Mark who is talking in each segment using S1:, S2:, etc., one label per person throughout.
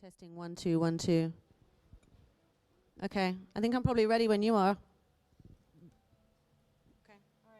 S1: Testing, 1 2 1 2. Okay, I think I'm probably ready when you are. Okay, all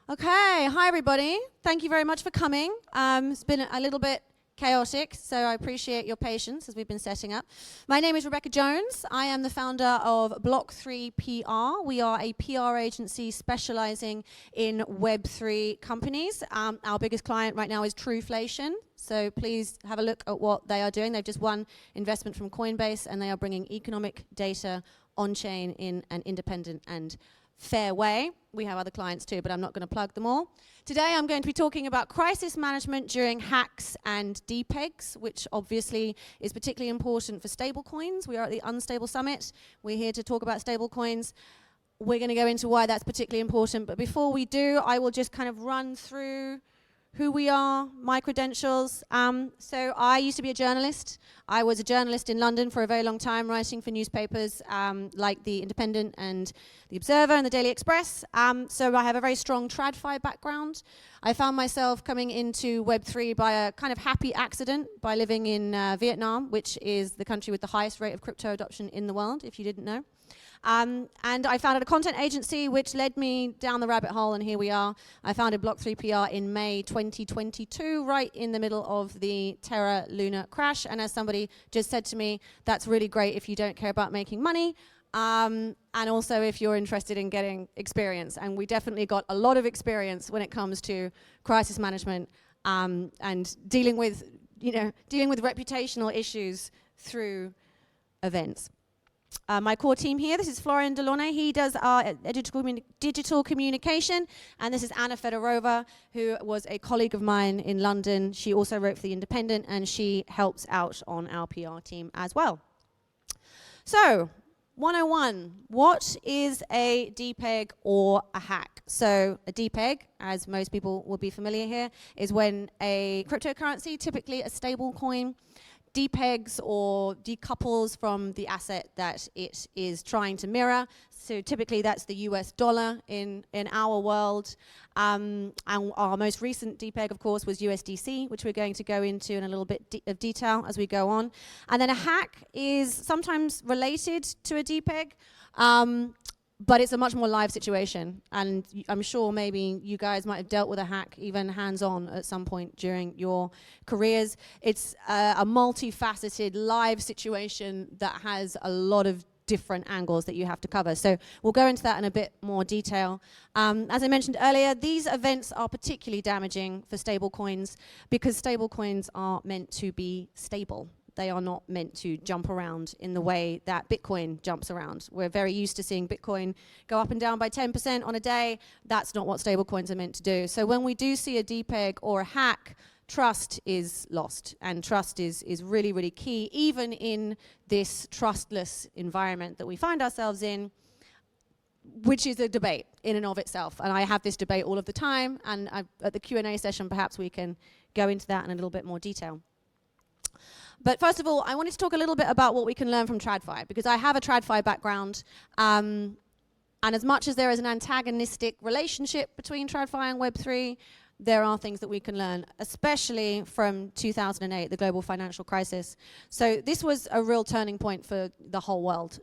S1: right. Okay, hi everybody. Thank you very much for coming. It's been a little bit chaotic, so I appreciate your patience as we've been setting up. My name is Rebecca Jones. I am the founder of Block3 PR. We are a PR agency specializing in Web3 companies. Our biggest client right now is Trueflation. So please have a look at what they are doing. They've just won investment from Coinbase, and they are bringing economic data on-chain in an independent and fair way. We have other clients too, but I'm not going to plug them all. Today I'm going to be talking about crisis management during hacks and Depegs, which obviously is particularly important for stablecoins. We are at the Unstable Summit. We're here to talk about stablecoins. We're going to go into why that's particularly important, but before we do, I will just kind of run through who we are, my credentials. So I used to be a journalist. I was a journalist in London for a very long time, writing for newspapers like The Independent and The Observer and The Daily Express. So I have a very strong TradFi background. I found myself coming into Web3 by a kind of happy accident by living in Vietnam, which is the country with the highest rate of crypto adoption in the world, if you didn't know. And I founded a content agency which led me down the rabbit hole, and here we are. I founded Block3 PR in May 2022, right in the middle of the Terra Luna crash. And as somebody just said to me, that's really great if you don't care about making money, and also if you're interested in getting experience. And we definitely got a lot of experience when it comes to crisis management and dealing with reputational issues through events. My core team here, this is Florian Delaunay. He does our digital communication. And this is Anna Fedorova, who was a colleague of mine in London. She also wrote for The Independent, and she helps out on our PR team as well. So, 101, what is a Depeg or a hack? So, a Depeg, as most people will be familiar here, is when a cryptocurrency, typically a stable coin, depegs or decouples from the asset that it is trying to mirror. So typically that's the US dollar in our world. And our most recent depeg, of course, was USDC, which we're going to go into in a little bit of detail as we go on. And then a hack is sometimes related to a depeg, but it's a much more live situation. And I'm sure maybe you guys might have dealt with a hack even hands-on at some point during your careers. It's a multifaceted live situation that has a lot of different angles that you have to cover. So we'll go into that in a bit more detail. As I mentioned earlier, these events are particularly damaging for stablecoins because stablecoins are meant to be stable. They are not meant to jump around in the way that Bitcoin jumps around. We're very used to seeing Bitcoin go up and down by 10% on a day. That's not what stablecoins are meant to do. So when we do see a depeg or a hack, trust is lost. And trust is really, really key, even in this trustless environment that we find ourselves in, which is a debate in and of itself. And I have this debate all of the time. And at the Q&A session, perhaps we can go into that in a little bit more detail. But first of all, I wanted to talk a little bit about what we can learn from TradFi, because I have a TradFi background. And as much as there is an antagonistic relationship between TradFi and Web3, there are things that we can learn, especially from 2008, the global financial crisis. So this was a real turning point for the whole world.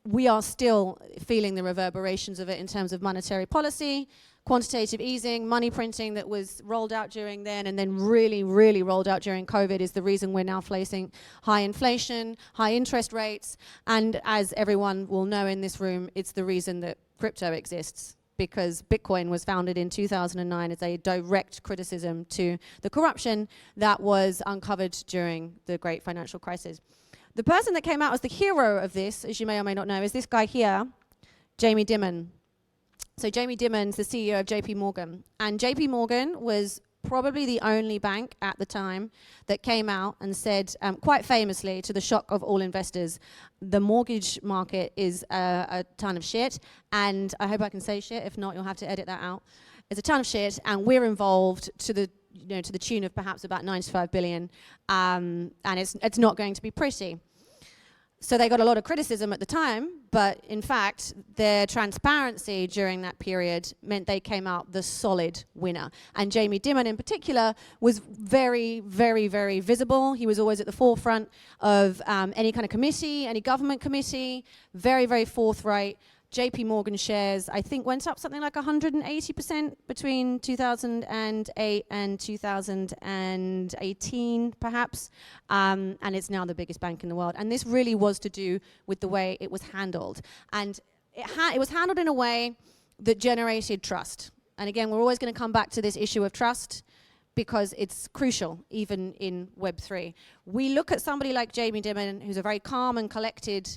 S1: We are still feeling the reverberations of it in terms of monetary policy, quantitative easing, money printing that was rolled out during then and then really, really rolled out during COVID is the reason we're now facing high inflation, high interest rates, and as everyone will know in this room, it's the reason that crypto exists, because Bitcoin was founded in 2009 as a direct criticism to the corruption that was uncovered during the great financial crisis. The person that came out as the hero of this, as you may or may not know, is this guy here, Jamie Dimon. So Jamie Dimon's the CEO of JP Morgan. And JP Morgan was probably the only bank at the time that came out and said, quite famously, to the shock of all investors, the mortgage market is a ton of shit. And I hope I can say shit. If not, you'll have to edit that out. It's a ton of shit, and we're involved to the tune of perhaps about 95 billion. And it's not going to be pretty. So they got a lot of criticism at the time, but in fact, their transparency during that period meant they came out the solid winner. And Jamie Dimon in particular was very, very, very visible. He was always at the forefront of any kind of committee, any government committee, very, very forthright. JP Morgan shares, I think, went up something like 180% between 2008 and 2018, perhaps. And it's now the biggest bank in the world. And this really was to do with the way it was handled. And it was handled in a way that generated trust. And again, we're always going to come back to this issue of trust because it's crucial, even in Web3. We look at somebody like Jamie Dimon, who's a very calm and collected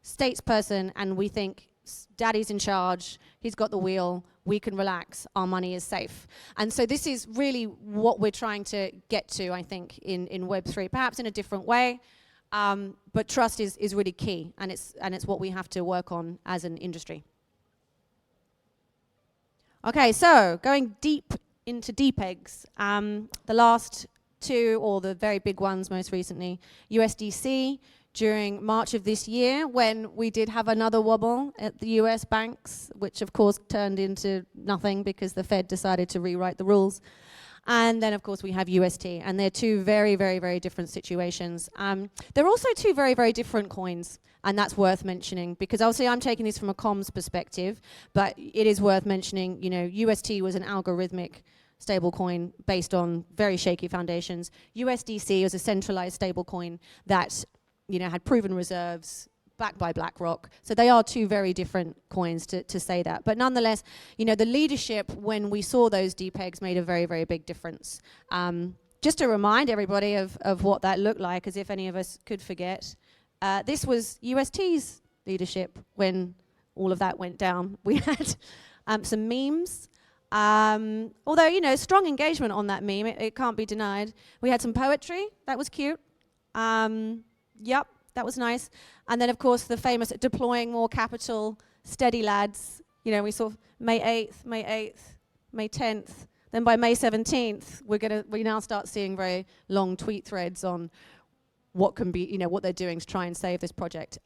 S1: statesperson, and we think, Daddy's in charge, he's got the wheel, we can relax, our money is safe. And so this is really what we're trying to get to, I think, in Web3, perhaps in a different way, but trust is really key, and it's what we have to work on as an industry. Okay, so going deep into Depegs, the last two, or the very big ones most recently, USDC, during March of this year, when we did have another wobble at the US banks, which of course turned into nothing because the Fed decided to rewrite the rules. And then of course we have UST, and they're two very, very, very different situations. They're also two very, very different coins, and that's worth mentioning, because obviously I'm taking this from a comms perspective, but it is worth mentioning, you know, UST was an algorithmic stablecoin based on very shaky foundations. USDC was a centralized stablecoin that, you know, had proven reserves backed by BlackRock. So they are two very different coins, to say that. But nonetheless, you know, the leadership when we saw those Depegs made a very, very big difference. Just to remind everybody of what that looked like, as if any of us could forget, this was UST's leadership when all of that went down. We had some memes. Although, you know, strong engagement on that meme, it can't be denied. We had some poetry, that was cute. Yep, that was nice. And then, of course, the famous deploying more capital, steady lads. You know, we saw May 8th, May 8th, May 10th. Then by May 17th, we now start seeing very long tweet threads on what can be, you know, what they're doing to try and save this project.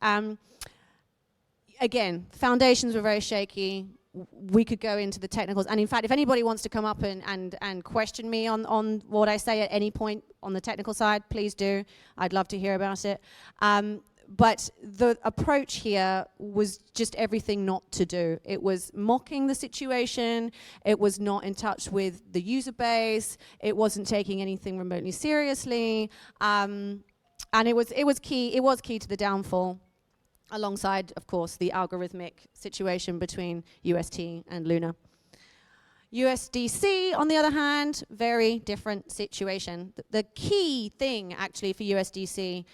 S1: Again, foundations were very shaky. We could go into the technicals, and in fact, if anybody wants to come up and question me on what I say at any point on the technical side, please do. I'd love to hear about it. But the approach here was just everything not to do. It was mocking the situation. It was not in touch with the user base. It wasn't taking anything remotely seriously. And it was key to the downfall, alongside, of course, the algorithmic situation between UST and Luna. USDC, on the other hand, very different situation. The key thing, actually, for USDC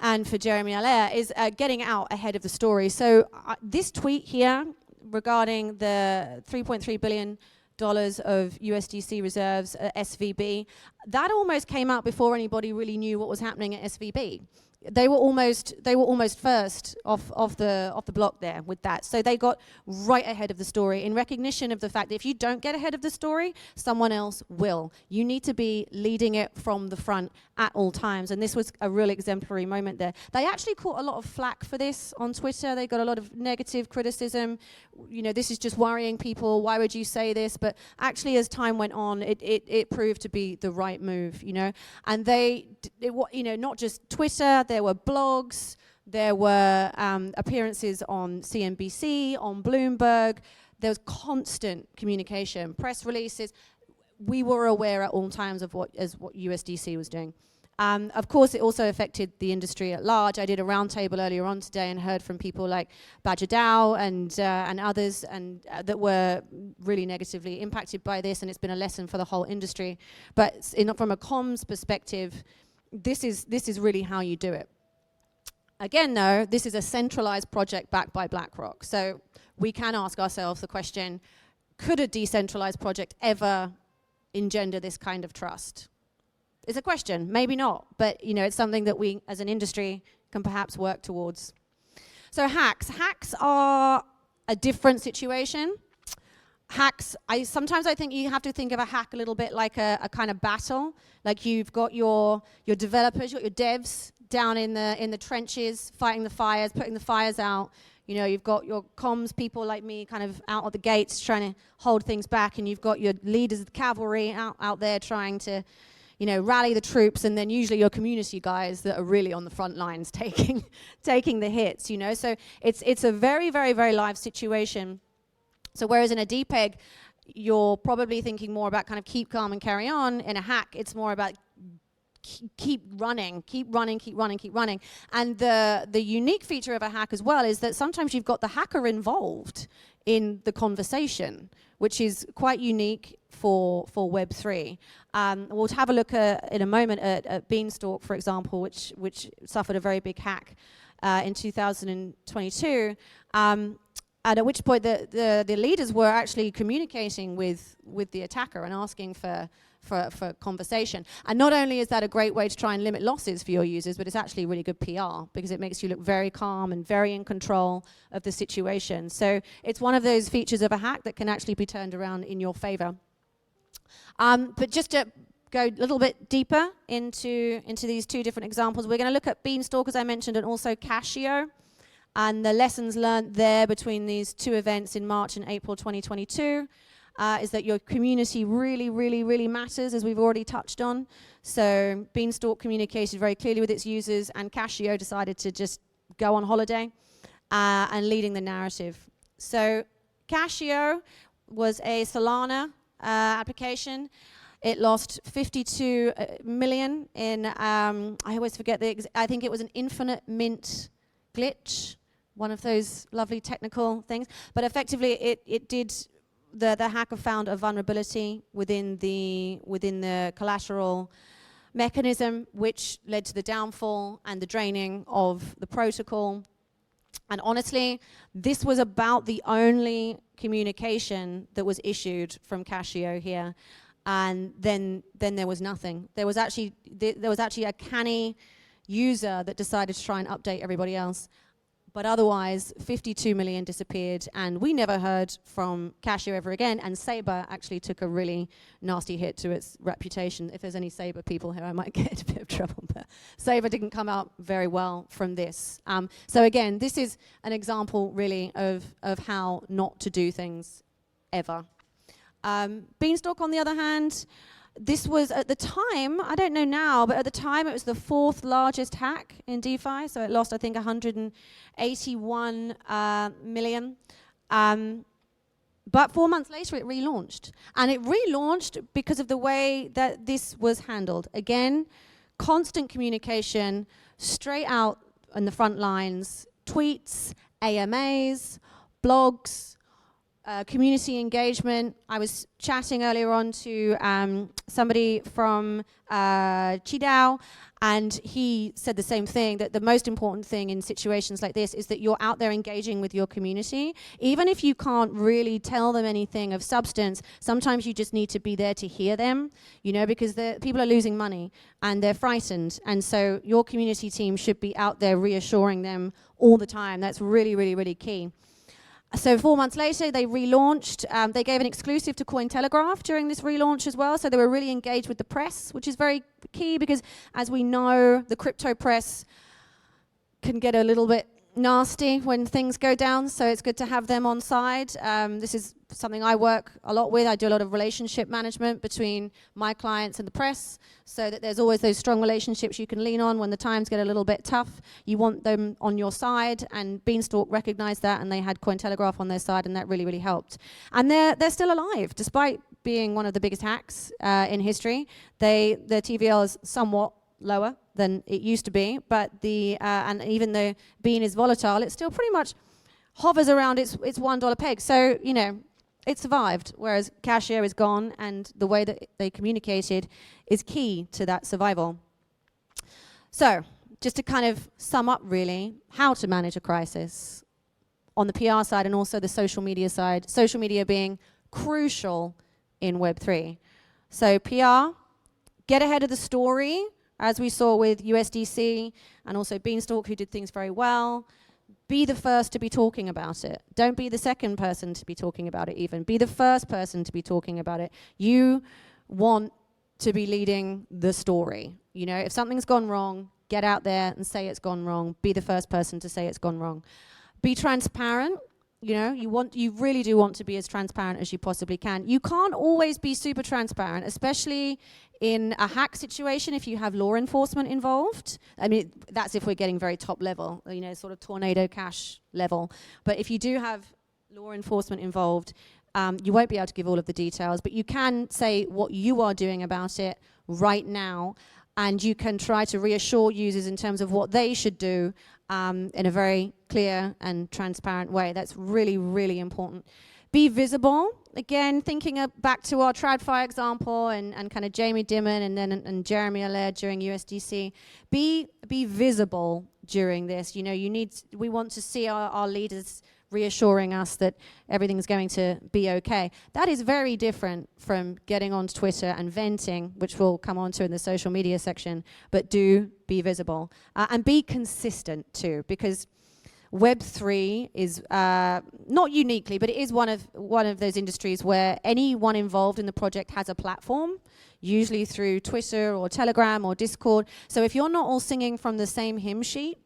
S1: and for Jeremy Allaire is getting out ahead of the story. So this tweet here regarding the $3.3 billion of USDC reserves at SVB, that almost came out before anybody really knew what was happening at SVB. They were almost first off the block there with that. So they got right ahead of the story in recognition of the fact that if you don't get ahead of the story, someone else will. You need to be leading it from the front at all times. And this was a real exemplary moment there. They actually caught a lot of flack for this on Twitter. They got a lot of negative criticism. You know, this is just worrying people. Why would you say this? But actually, as time went on, it proved to be the right move, you know. And you know, not just Twitter, there were blogs, there were appearances on CNBC, on Bloomberg. There was constant communication, press releases. We were aware at all times of what USDC was doing. Of course, it also affected the industry at large. I did a roundtable earlier on today and heard from people like Badger Dow and others, and that were really negatively impacted by this, and it's been a lesson for the whole industry. But from a comms perspective, this is really how you do it. Again, though, this is a centralized project backed by BlackRock. So we can ask ourselves the question, could a decentralized project ever engender this kind of trust? It's a question, maybe not, but you know, it's something that we as an industry can perhaps work towards. So hacks are a different situation. hacks, sometimes I think you have to think of a hack a little bit like a kind of battle. Like you've got your developers, you've got your devs down in the trenches, fighting the fires, putting the fires out. You know, you've got your comms people like me kind of out at the gates trying to hold things back, and you've got your leaders of the cavalry out there trying to, you know, rally the troops, and then usually your community guys that are really on the front lines taking the hits, you know. So it's a very, very, very live situation. So whereas in a Depeg, you're probably thinking more about kind of keep calm and carry on. In a hack, it's more about keep running. And the unique feature of a hack as well is that sometimes you've got the hacker involved in the conversation, which is quite unique for Web3. We'll have a look in a moment at Beanstalk, for example, which suffered a very big hack in 2022. And at which point the leaders were actually communicating with the attacker and asking for conversation. And not only is that a great way to try and limit losses for your users, but it's actually really good PR because it makes you look very calm and very in control of the situation. So it's one of those features of a hack that can actually be turned around in your favor. But just to go a little bit deeper into these two different examples, we're going to look at Beanstalk, as I mentioned, and also Casio. And the lessons learned there between these two events in March and April 2022 is that your community really, really, really matters, as we've already touched on. So Beanstalk communicated very clearly with its users, and Casio decided to just go on holiday and leading the narrative. So Casio was a Solana application. It lost 52 million in, I always forget, I think it was an infinite mint glitch. One of those lovely technical things, but effectively it did. The hacker found a vulnerability within the collateral mechanism, which led to the downfall and the draining of the protocol. And honestly, this was about the only communication that was issued from Casio here, and then there was nothing. There was actually a canny user that decided to try and update everybody else. But otherwise, 52 million disappeared, and we never heard from Casio ever again, and Sabre actually took a really nasty hit to its reputation. If there's any Sabre people here, I might get into a bit of trouble, but Sabre didn't come out very well from this. So again, this is an example, really, of how not to do things ever. Beanstalk, on the other hand, this was, at the time, I don't know now, but at the time it was the 4th largest hack in DeFi, so it lost, I think, 181 million. But 4 months later, it relaunched. And it relaunched because of the way that this was handled. Again, constant communication, straight out on the front lines, tweets, AMAs, blogs, community engagement. I was chatting earlier on to somebody from Qidao, and he said the same thing, that the most important thing in situations like this is that you're out there engaging with your community. Even if you can't really tell them anything of substance, sometimes you just need to be there to hear them, you know, because people are losing money and they're frightened. And so your community team should be out there reassuring them all the time. That's really, really, really key. So 4 months later, they relaunched. They gave an exclusive to Cointelegraph during this relaunch as well. So they were really engaged with the press, which is very key because, as we know, the crypto press can get a little bit nasty when things go down. So it's good to have them on side. This is something I work a lot with. I do a lot of relationship management between my clients and the press, so that there's always those strong relationships you can lean on when the times get a little bit tough. You want them on your side, and Beanstalk recognized that, and they had Cointelegraph on their side, and that really, really helped. And they're still alive, despite being one of the biggest hacks in history. Their TVL is somewhat lower than it used to be, but and even though Bean is volatile, it still pretty much hovers around its $1 peg. So, you know, it survived, whereas Casio is gone, and the way that they communicated is key to that survival. So, just to kind of sum up, really, how to manage a crisis on the PR side and also the social media side, social media being crucial in Web3. So PR, get ahead of the story, as we saw with USDC and also Beanstalk, who did things very well. be the first to be talking about it. Don't be the second person to be talking about it even. Be the first person to be talking about it. You want to be leading the story. You know, if something's gone wrong, get out there and say it's gone wrong. Be the first person to say it's gone wrong. Be transparent. You know, you really do want to be as transparent as you possibly can. You can't always be super transparent, especially in a hack situation if you have law enforcement involved. I mean, that's if we're getting very top level, you know, sort of tornado cash level. But if you do have law enforcement involved, you won't be able to give all of the details, but you can say what you are doing about it right now, and you can try to reassure users in terms of what they should do in a very clear and transparent way. That's really, really important. Be visible. Again, thinking back to our TradFi example and kind of Jamie Dimon and Jeremy Allaire during USDC. Be visible during this. You know, we want to see our leaders reassuring us that everything's going to be okay. That is very different from getting onto Twitter and venting, which we'll come on to in the social media section, but do be visible. And be consistent too, because Web3 is not uniquely, but it is one of those industries where anyone involved in the project has a platform, usually through Twitter or Telegram or Discord. So if you're not all singing from the same hymn sheet,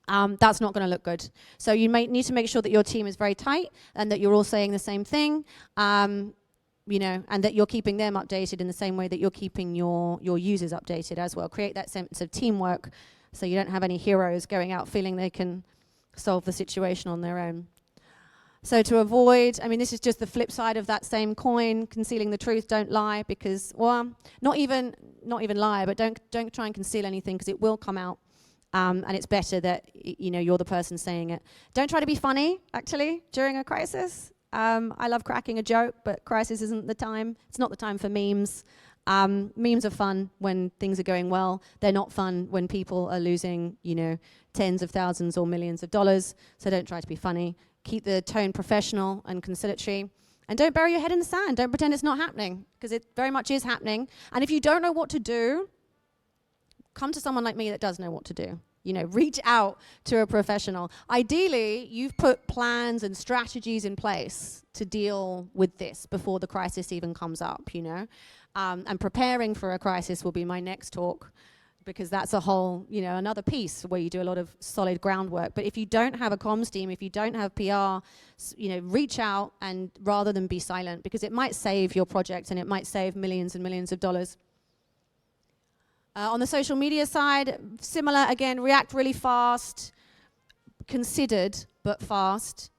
S1: that's not going to look good. So you may need to make sure that your team is very tight and that you're all saying the same thing, you know, and that you're keeping them updated in the same way that you're keeping your users updated as well. Create that sense of teamwork so you don't have any heroes going out feeling they can solve the situation on their own. So to avoid, I mean, this is just the flip side of that same coin, concealing the truth, don't lie, because, well, not even lie, but don't try and conceal anything, because it will come out. And it's better that you know you're the person saying it. Don't try to be funny, actually, during a crisis. I love cracking a joke, but crisis isn't the time. It's not the time for memes. Memes are fun when things are going well. They're not fun when people are losing, you know, tens of thousands or millions of dollars. So don't try to be funny. Keep the tone professional and conciliatory. And don't bury your head in the sand. Don't pretend it's not happening, because it very much is happening. And if you don't know what to do, come to someone like me that does know what to do. You know, reach out to a professional. Ideally, you've put plans and strategies in place to deal with this before the crisis even comes up, you know. And preparing for a crisis will be my next talk, because that's a whole, you know, another piece where you do a lot of solid groundwork. But if you don't have a comms team, if you don't have PR, you know, reach out, and rather than be silent, because it might save your project and it might save millions and millions of dollars. On the social media side, similar again, react really fast, considered, but fast,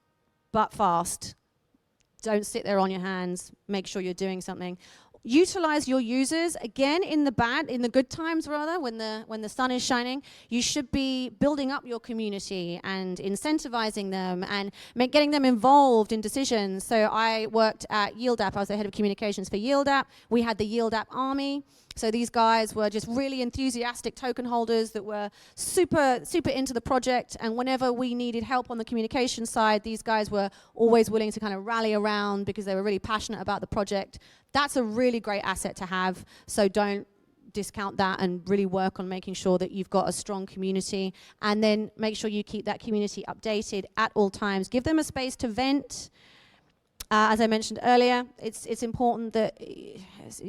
S1: Don't sit there on your hands, make sure you're doing something. Utilize your users, again, in the good times rather, when the sun is shining. You should be building up your community and incentivizing them and getting them involved in decisions. So I worked at YieldApp. I was the head of communications for YieldApp. We had the YieldApp army. So these guys were just really enthusiastic token holders that were super, super into the project. And whenever we needed help on the communication side, these guys were always willing to kind of rally around because they were really passionate about the project. That's a really great asset to have. So don't discount that, and really work on making sure that you've got a strong community. And then make sure you keep that community updated at all times. Give them a space to vent. As I mentioned earlier, it's important that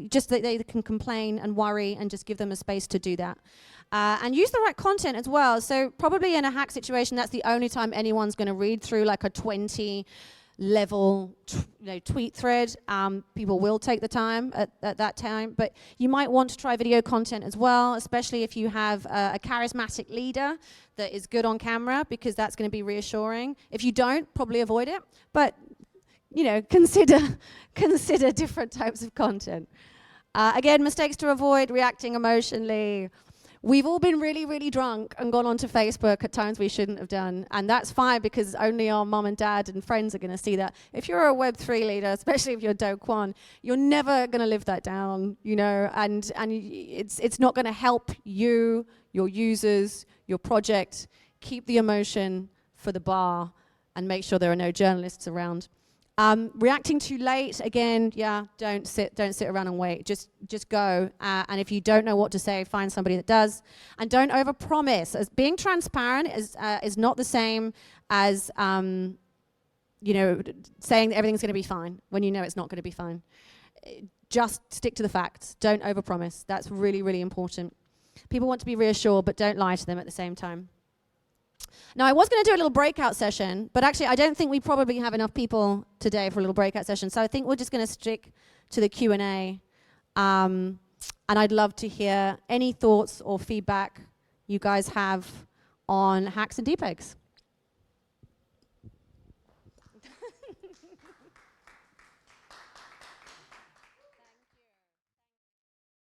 S1: just that they can complain and worry, and just give them a space to do that. And use the right content as well. So probably in a hack situation, that's the only time anyone's going to read through like a 20-level tweet thread. People will take the time at that time, but you might want to try video content as well, especially if you have a charismatic leader that is good on camera, because that's going to be reassuring. If you don't, probably avoid it, but you know, consider different types of content. Again, mistakes to avoid: reacting emotionally. We've all been really, really drunk and gone onto Facebook at times we shouldn't have done, and that's fine, because only our mom and dad and friends are going to see that. If you're a Web3 leader, especially if you're Do Kwon, you're never going to live that down, you know, and it's not going to help you, your users, your project. Keep the emotion for the bar, and make sure there are no journalists around. Reacting too late, again, yeah, don't sit around and wait. Just go. And if you don't know what to say, find somebody that does. And don't overpromise. As being transparent is not the same as you know, saying that everything's going to be fine when you know it's not going to be fine. Just stick to the facts. Don't overpromise. That's really, really important. People want to be reassured, but don't lie to them at the same time. Now, I was going to do a little breakout session, but actually I don't think we probably have enough people today for a little breakout session, so I think we're just going to stick to the Q&A. And I'd love to hear any thoughts or feedback you guys have on hacks and depegs.